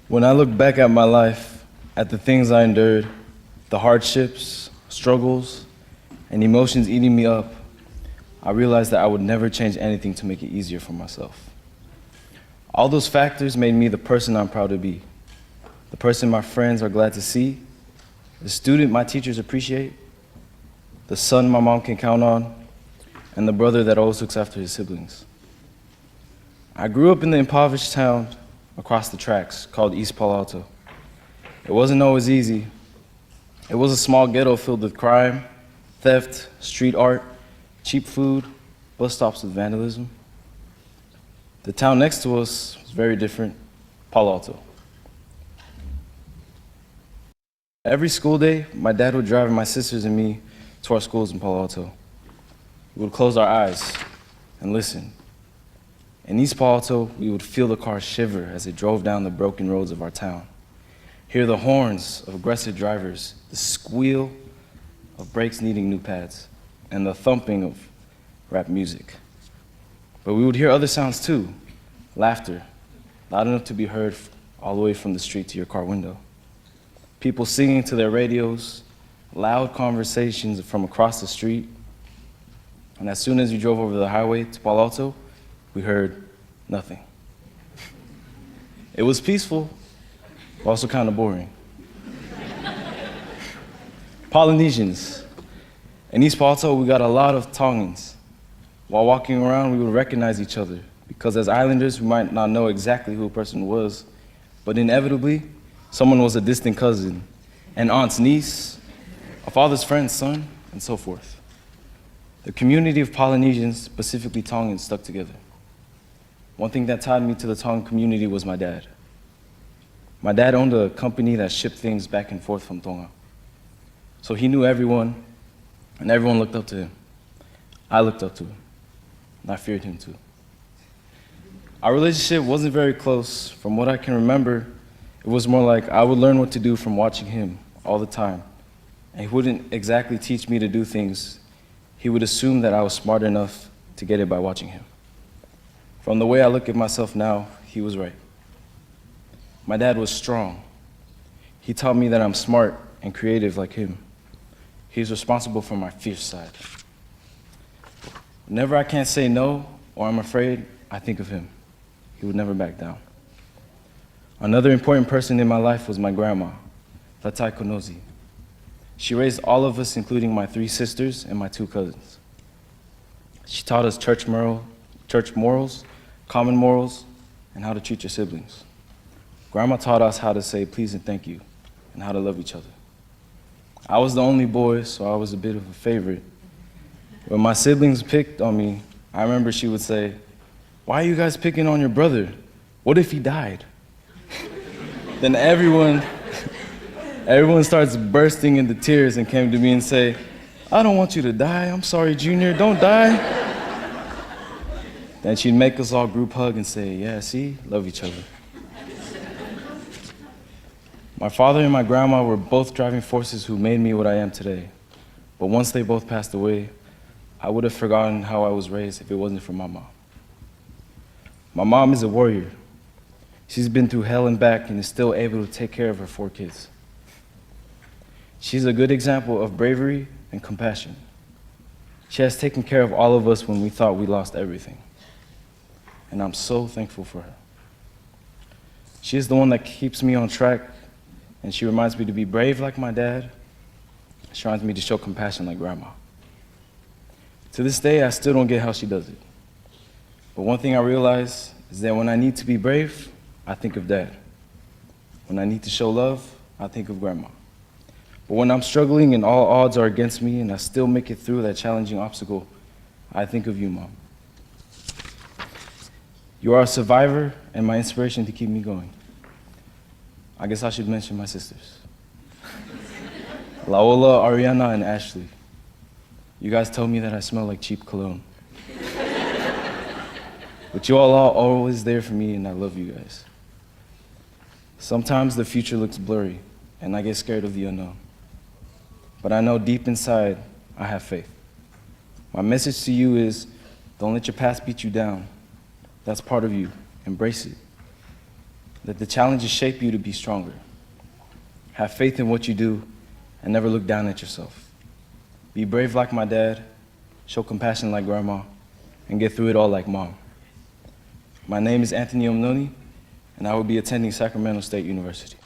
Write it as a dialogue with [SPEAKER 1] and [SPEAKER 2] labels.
[SPEAKER 1] When I look back at my life, at the things I endured, the hardships, struggles, and emotions eating me up, I realized that I would never change anything to make it easier for myself. All those factors made me the person I'm proud to be, the person my friends are glad to see, the student my teachers appreciate, the son my mom can count on, and the brother that always looks after his siblings. I grew up in the impoverished town across the tracks called East Palo Alto. It wasn't always easy. It was a small ghetto filled with crime, theft, street art, cheap food, bus stops with vandalism. The town next to us was very different, Palo Alto. Every school day, my dad would drive my sisters and me to our schools in Palo Alto. We would close our eyes and listen. In East Palo Alto, we would feel the car shiver as it drove down the broken roads of our town. Hear the horns of aggressive drivers, the squeal of brakes needing new pads, and the thumping of rap music. But we would hear other sounds too, laughter, loud enough to be heard all the way from the street to your car window. People singing to their radios, loud conversations from across the street. And as soon as you drove over the highway to Palo Alto, we heard nothing. It was peaceful, but also kind of boring. Polynesians. In East Palo Alto, we got a lot of Tongans. While walking around, we would recognize each other, because as islanders, we might not know exactly who a person was, but inevitably, someone was a distant cousin, an aunt's niece, a father's friend's son, and so forth. The community of Polynesians, specifically Tongans, stuck together. One thing that tied me to the Tongan community was my dad. My dad owned a company that shipped things back and forth from Tonga. So he knew everyone, and everyone looked up to him. I looked up to him, and I feared him too. Our relationship wasn't very close. From what I can remember, it was more like I would learn what to do from watching him all the time. And he wouldn't exactly teach me to do things. He would assume that I was smart enough to get it by watching him. From the way I look at myself now, he was right. My dad was strong. He taught me that I'm smart and creative like him. He's responsible for my fierce side. Whenever I can't say no or I'm afraid, I think of him. He would never back down. Another important person in my life was my grandma, Tatai Konozi. She raised all of us, including my 3 sisters and my 2 cousins. She taught us church morals, common morals, and how to treat your siblings. Grandma taught us how to say please and thank you, and how to love each other. I was the only boy, so I was a bit of a favorite. When my siblings picked on me, I remember she would say, "Why are you guys picking on your brother? What if he died?" Then everyone starts bursting into tears and came to me and say, "I don't want you to die. I'm sorry, Junior, don't die." Then she'd make us all group hug and say, "Yeah, see, love each other." My father and my grandma were both driving forces who made me what I am today. But once they both passed away, I would have forgotten how I was raised if it wasn't for my mom. My mom is a warrior. She's been through hell and back and is still able to take care of her 4 kids. She's a good example of bravery and compassion. She has taken care of all of us when we thought we lost everything. And I'm so thankful for her. She is the one that keeps me on track, and she reminds me to be brave like my dad. She reminds me to show compassion like grandma. To this day, I still don't get how she does it. But one thing I realize is that when I need to be brave, I think of dad. When I need to show love, I think of grandma. But when I'm struggling and all odds are against me and I still make it through that challenging obstacle, I think of you, Mom. You are a survivor and my inspiration to keep me going. I guess I should mention my sisters. Laola, Ariana, and Ashley. You guys tell me that I smell like cheap cologne. But you all are always there for me, and I love you guys. Sometimes the future looks blurry, and I get scared of the unknown. But I know deep inside, I have faith. My message to you is, don't let your past beat you down. That's part of you. Embrace it. Let the challenges shape you to be stronger. Have faith in what you do and never look down at yourself. Be brave like my dad, show compassion like grandma, and get through it all like mom. My name is Anthony Amanoni, and I will be attending Sacramento State University.